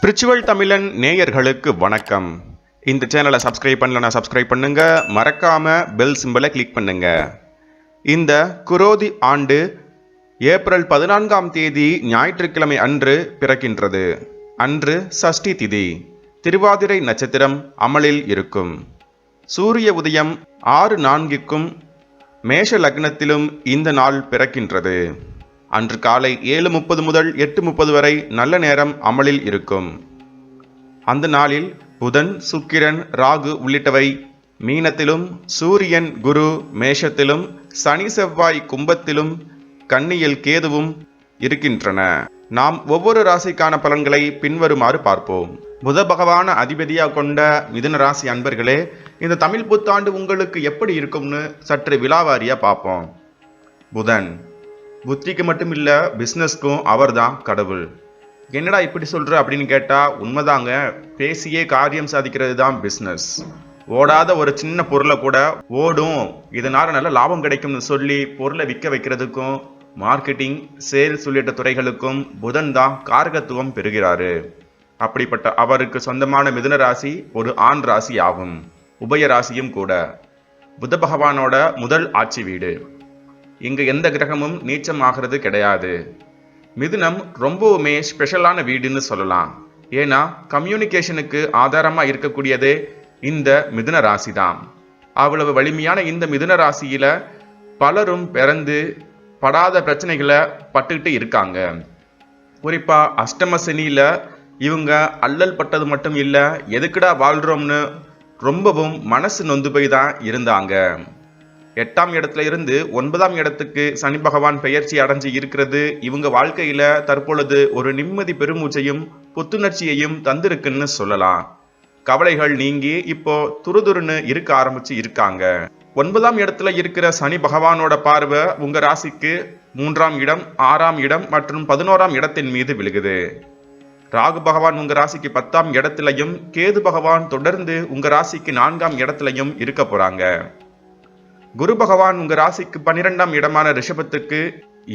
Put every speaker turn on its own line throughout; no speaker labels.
Spiritual தமிழன் நேயர்களுக்கு வணக்கம். இந்த சேனலை சப்ஸ்கிரைப் பண்ணலன்னா சப்ஸ்கிரைப் பண்ணுங்க, மறக்காம பெல் சிம்பலை கிளிக் பண்ணுங்க. இந்த குரோதி ஆண்டு ஏப்ரல் 14ஆம் தேதி ஞாயிற்றுக்கிழமை அன்று பிறக்கின்றது. அன்று சஷ்டி திதி, திருவாதிரை நட்சத்திரம் அமலில் இருக்கும். சூரிய உதயம் 6:04க்கும் மேஷ லக்னத்திலும் இந்த நாள் பிறக்கின்றது. அன்று காலை 7:30 முதல் 8:30 வரை நல்ல நேரம் அமலில் இருக்கும். அந்த நாளில் புதன், சுக்கிரன், ராகு உள்ளிட்டவை மீனத்திலும், சூரியன், குரு மேஷத்திலும், சனி, செவ்வாய் கும்பத்திலும், கன்னியில் கேதுவும் இருக்கின்றன. நாம் ஒவ்வொரு ராசிக்கான பலன்களை பின்வருமாறு பார்ப்போம். புத பகவான அதிபதியாக கொண்ட மிதுன ராசி அன்பர்களே, இந்த தமிழ் புத்தாண்டு உங்களுக்கு எப்படி இருக்கும்னு சற்று விலாவாரியா பார்ப்போம். புதன் புத்திக்கு மட்டும் இல்லை, பிஸ்னஸ்க்கும் அவர் தான் கடவுள். என்னடா இப்படி சொல்கிற அப்படின்னு கேட்டால் உண்மைதாங்க. பேசியே காரியம் சாதிக்கிறது தான் பிஸ்னஸ். ஓடாத ஒரு சின்ன பொருளை கூட ஓடும், இதனால் நல்ல லாபம் கிடைக்கும்னு சொல்லி பொருளை விற்க வைக்கிறதுக்கும் மார்க்கெட்டிங், சேல்ஸ் உள்ளிட்ட துறைகளுக்கும் புதன் தான் காரகத்துவம் பெறுகிறாரு. அப்படிப்பட்ட அவருக்கு சொந்தமான மிதுன ராசி ஒரு ஆண் ராசி ஆகும், உபய ராசியும் கூட. புத பகவானோட முதல் ஆட்சி வீடு. இங்கு எந்த கிரகமும் நீச்சம் ஆகிறது கிடையாது. மிதுனம் ரொம்பவுமே ஸ்பெஷலான வீடுன்னு சொல்லலாம். ஏன்னா கம்யூனிகேஷனுக்கு ஆதாரமாக இருக்கக்கூடியதே இந்த மிதுன ராசி தான். அவ்வளவு வலிமையான இந்த மிதுன ராசியில பலரும் பிறந்து படாத பிரச்சனைகளை பட்டுக்கிட்டு இருக்காங்க. குறிப்பா அஷ்டம சனியில இவங்க அல்லல் பட்டது மட்டும் இல்லை, எதுக்குடா வாழ்றோம்னு ரொம்பவும் மனசு நொந்து போய் தான் இருந்தாங்க. 8ஆம் இடத்துல இருந்து 9ஆம் இடத்துக்கு சனி பகவான் பெயர்ச்சி அடைஞ்சு இருக்கிறது இவங்க வாழ்க்கையில தற்பொழுது ஒரு நிம்மதி பெருமூச்சையும் புத்துணர்ச்சியையும் தந்திருக்குன்னு சொல்லலாம். கவலைகள் நீங்கி இப்போ துருதுருன்னு இருக்க ஆரம்பிச்சு இருக்காங்க. 9ஆம் இடத்துல இருக்கிற சனி பகவானோட பார்வை உங்க ராசிக்கு 3ஆம் இடம், 6ஆம் இடம் மற்றும் 11ஆம் இடத்தின் மீது விழுகுது. ராகு பகவான் உங்க ராசிக்கு 10ஆம் இடத்திலையும், கேது பகவான் தொடர்ந்து உங்க ராசிக்கு 4ஆம் இடத்திலையும் இருக்க போறாங்க. குரு பகவான் உங்க ராசிக்கு 12ஆம் இடமான ரிஷபத்துக்கு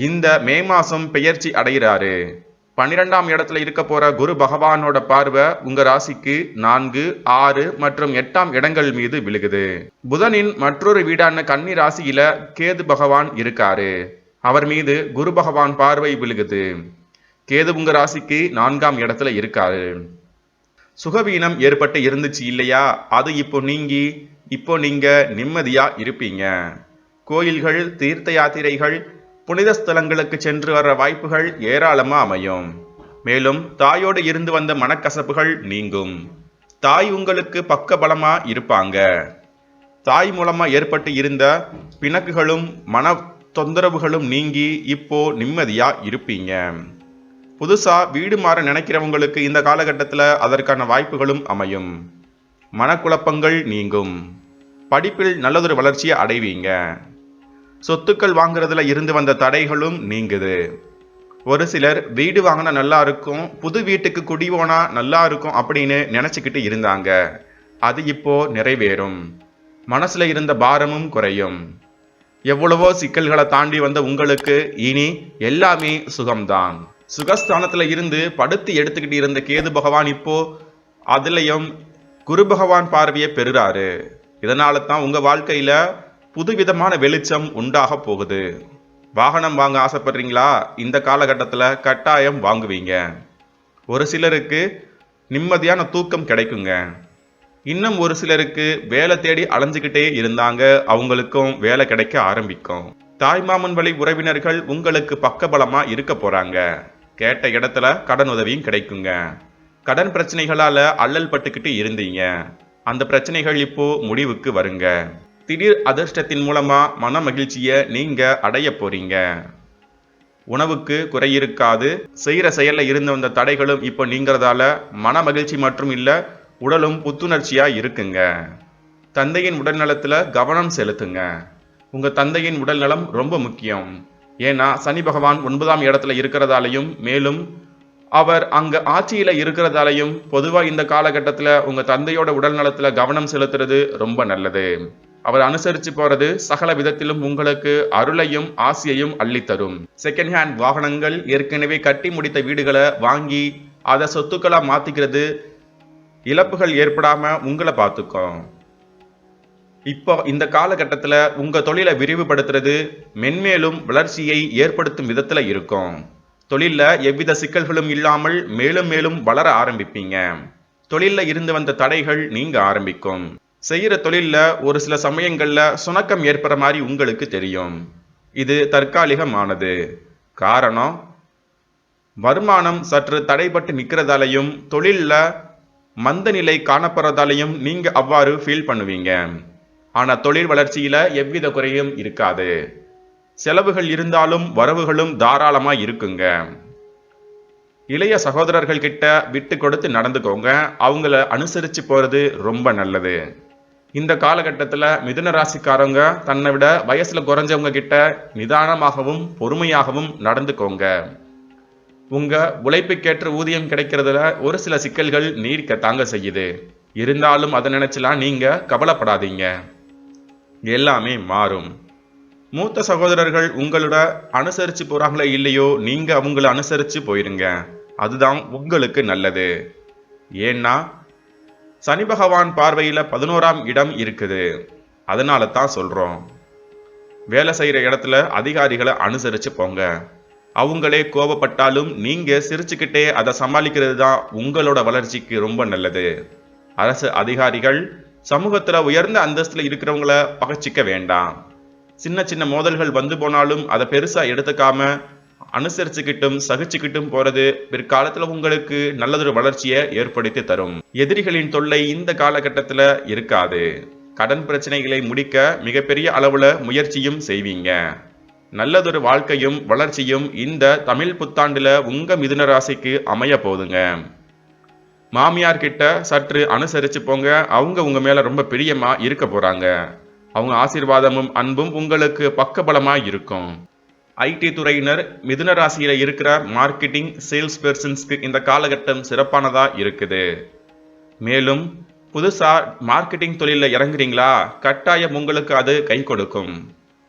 இந்த மே மாசம் பெயர்ச்சி அடைகிறாரு. 12ஆம் இடத்துல இருக்க போற குரு பகவானோட பார்வை உங்க ராசிக்கு 4, 6 மற்றும் 8ஆம் இடங்கள் மீது விழுகுது. புதனின் மற்றொரு வீடான கன்னி ராசியில கேது பகவான் இருக்காரு. அவர் மீது குரு பகவான் பார்வை விழுகுது. கேது உங்க ராசிக்கு 4ஆம் இடத்துல இருக்காரு. சுகவீனம் ஏற்பட்டு இருந்துச்சு இல்லையா, அது இப்போ நீங்க நிம்மதியா இருப்பீங்க. கோயில்கள், தீர்த்த யாத்திரைகள், புனித ஸ்தலங்களுக்கு சென்று வர வாய்ப்புகள் ஏராளமா அமையும். மேலும் தாயோடு இருந்து வந்த மனக்கசப்புகள் நீங்கும். தாய் உங்களுக்கு பக்க பலமா இருப்பாங்க. தாய் மூலமா ஏற்பட்டு இருந்த பிணக்குகளும் மன தொந்தரவுகளும் நீங்கி இப்போ நிம்மதியா இருப்பீங்க. புதுசா வீடு மாற நினைக்கிறவங்களுக்கு இந்த காலகட்டத்தில் அதற்கான வாய்ப்புகளும் அமையும். மனக்குழப்பங்கள் நீங்கும். படிப்பில் நல்லதொரு வளர்ச்சியை அடைவீங்க. சொத்துக்கள் வாங்குறதுல இருந்து வந்த தடைகளும் நீங்குது. ஒரு சிலர் வீடு வாங்கினா நல்லா இருக்கும், புது வீட்டுக்கு குடி போனா நல்லா இருக்கும் அப்படின்னு நினைச்சுக்கிட்டு இருந்தாங்க. அது இப்போ நிறைவேறும். மனசுல இருந்த பாரமும் குறையும். எவ்வளவோ சிக்கல்களை தாண்டி வந்த உங்களுக்கு இனி எல்லாமே சுகம்தான். சுகஸ்தானத்துல இருந்து படுத்து எடுத்துக்கிட்டு இருந்த கேது பகவான் இப்போ அதுலயும் குரு பகவான் பார்வையை பெறுறாரு. இதனால தான் உங்க வாழ்க்கையில புதுவிதமான வெளிச்சம் உண்டாக போகுது. வாகனம் வாங்க ஆசைப்படுறீங்களா? இந்த காலகட்டத்தில் கட்டாயம் வாங்குவீங்க. ஒரு சிலருக்கு நிம்மதியான தூக்கம் கிடைக்குங்க. இன்னும் ஒரு சிலருக்கு வேலை தேடி அலைஞ்சுக்கிட்டே இருந்தாங்க, அவங்களுக்கும் வேலை கிடைக்க ஆரம்பிக்கும். தாய்மாமன் வழி உறவினர்கள் உங்களுக்கு பக்கபலமா இருக்க போறாங்க. கேட்ட இடத்துல கடன் உதவியும் கிடைக்குங்க. கடன் பிரச்சனைகளால அல்லல் பட்டுக்கிட்டு இருந்தீங்க, அந்த பிரச்சனைகள் இப்போ முடிவுக்கு வருங்க. திடீர் அதிர்ஷ்டத்தின் மூலமா மன மகிழ்ச்சியை நீங்க அடைய போறீங்க. உணவுக்கு குறை இருக்காது. செய்யற செயல்ல இருந்து வந்த தடைகளும் இப்போ நீங்கிறதால மன மகிழ்ச்சி மற்றும் இல்ல, உடலும் புத்துணர்ச்சியா இருக்குங்க. தந்தையின் உடல் நலத்துல கவனம் செலுத்துங்க. உங்க தந்தையின் உடல் நலம் ரொம்ப முக்கியம். ஏன்னா சனி பகவான் 9ஆம் இடத்துல இருக்கிறதாலையும், மேலும் அவர் அங்க ஆட்சியில இருக்கிறதாலையும் பொதுவா இந்த காலகட்டத்துல உங்க தந்தையோட உடல் நலத்துல கவனம் செலுத்துறது ரொம்ப நல்லது. அவர் அனுசரிச்சு போறது சகல விதத்திலும் உங்களுக்கு அருளையும் ஆசியையும் அள்ளித்தரும். செகண்ட் ஹேண்ட் வாகனங்கள், ஏற்கனவே கட்டி முடித்த வீடுகளை வாங்கி அதை சொத்துக்களா மாத்திக்கிறது இழப்புகள் ஏற்படாம உங்களை பார்த்துக்கும். இப்போ இந்த காலகட்டத்தில் உங்க தொழிலை விரிவுபடுத்துறது மென்மேலும் வளர்ச்சியை ஏற்படுத்தும் விதத்துல இருக்கும். தொழில்ல எவ்வித சிக்கல்களும் இல்லாமல் மேலும் மேலும் வளர ஆரம்பிப்பீங்க. தொழில்ல இருந்து வந்த தடைகள் நீங்க ஆரம்பிக்கும். செய்யற தொழில்ல ஒரு சில சமயங்கள்ல சுணக்கம் ஏற்படுற மாதிரி உங்களுக்கு தெரியும். இது தற்காலிகமானது. காரணம், வருமானம் சற்று தடைபட்டு நிற்கிறதாலையும் தொழில்ல மந்த நிலை காணப்படுறதாலையும் நீங்க அவ்வாறு ஃபீல் பண்ணுவீங்க. ஆனா தொழில் வளர்ச்சியில எவ்வித குறையும் இருக்காது. செலவுகள் இருந்தாலும் வரவுகளும் தாராளமா இருக்குங்க. இளைய சகோதரர்கள் கிட்ட விட்டு கொடுத்து நடந்துக்கோங்க. அவங்கள அனுசரிச்சு போறது ரொம்ப நல்லது. இந்த காலகட்டத்தில் மிதுன ராசிக்காரங்க தன்னை விட வயசுல குறைஞ்சவங்க கிட்ட நிதானமாகவும் பொறுமையாகவும் நடந்துக்கோங்க. உங்க உழைப்புக்கேற்ற ஊதியம் கிடைக்கிறதுல ஒரு சில சிக்கல்கள் நீடிக்கத்தாங்க செய்யுது. இருந்தாலும் அதை நினைச்சலாம் நீங்க கவலைப்படாதீங்க. எல்லாமே மாறும். மூத்த சகோதரர்கள் உங்களோட அனுசரிச்சு போறாங்களோ இல்லையோ, நீங்க அவங்கள அனுசரிச்சு போயிருங்க. அதுதான் உங்களுக்கு நல்லது. ஏன்னா சனி பகவான் பார்வையில 11ஆம் இடம் இருக்குது. அதனால தான் சொல்றோம், வேலை செய்யற இடத்துல அதிகாரிகளை அனுசரிச்சு போங்க. அவங்களே கோபப்பட்டாலும் நீங்க சிரிச்சுக்கிட்டே அதை சமாளிக்கிறது தான் உங்களோட வளர்ச்சிக்கு ரொம்ப நல்லது. அரசு அதிகாரிகள் சமூகத்துல உயர்ந்த அந்தஸ்துல இருக்கிறவங்கள பகச்சிக்க வேண்டாம். சின்ன சின்ன மோதல்கள் வந்து போனாலும் அதை பெருசா எடுத்துக்காம அனுசரிச்சுக்கிட்டும் சகிச்சுக்கிட்டும் போறது பிற்காலத்துல உங்களுக்கு நல்லதொரு வளர்ச்சியை ஏற்படுத்தி தரும். எதிரிகளின் தொல்லை இந்த காலகட்டத்துல இருக்காது. கடன் பிரச்சனைகளை முடிக்க மிகப்பெரிய அளவுல முயற்சியும் செய்வீங்க. நல்லதொரு வாழ்க்கையும் வளர்ச்சியும் இந்த தமிழ் புத்தாண்டுல உங்க மிதுன ராசிக்கு அமைய போகுதுங்க. மாமியார் கிட்ட சற்று அனுசரிச்சு போங்க. அவங்க உங்க மேல ரொம்ப பிரியமா இருக்க போறாங்க. அவங்க ஆசீர்வாதமும் அன்பும் உங்களுக்கு பக்கபலமா இருக்கும். ஐடி துறையினர் மிதுன ராசியில இருக்கிற மார்க்கெட்டிங் சேல்ஸ் பர்சன்ஸ்க்கு இந்த காலகட்டம் சிறப்பானதா இருக்குது. மேலும் புதுசா மார்க்கெட்டிங் தொழில இறங்குறீங்களா, கட்டாயம் உங்களுக்கு அது கை கொடுக்கும்.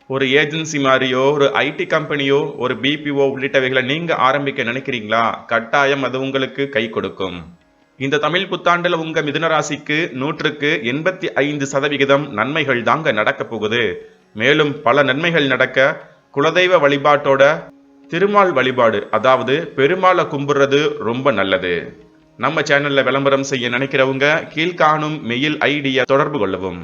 ஒரு ஏஜென்சி மாதிரியோ ஒரு ஐடி கம்பெனியோ ஒரு பிபிஓ உள்ளிட்டவைகளை நீங்க ஆரம்பிக்க நினைக்கிறீங்களா, கட்டாயம் அது உங்களுக்கு கை கொடுக்கும். இந்த தமிழ் புத்தாண்டுல உங்க மிதுன ராசிக்கு 100க்கு 85% நன்மைகள் தாங்க நடக்க போகுது. மேலும் பல நன்மைகள் நடக்க குலதெய்வ வழிபாட்டோட திருமால் வழிபாடு, அதாவது பெருமாளை கும்பிடுறது ரொம்ப நல்லது. நம்ம சேனல்ல விளம்பரம் செய்ய நினைக்கிறவங்க கீழ்காணும் மெயில் ஐடியை தொடர்பு கொள்ளவும்.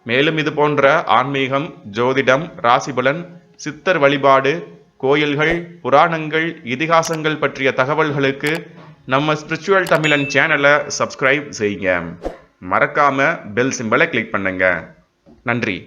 மேலும் இது போன்ற ஆன்மீகம், ஜோதிடம், ராசிபலன், சித்தர் வழிபாடு, கோயில்கள், புராணங்கள், இதிகாசங்கள் பற்றிய தகவல்களுக்கு நம்ம ஸ்பிரிச்சுவல் தமிழன் சேனலை சப்ஸ்கிரைப் செய்யுங்க. மறக்காம பெல் சிம்பலை கிளிக் பண்ணுங்க. நன்றி.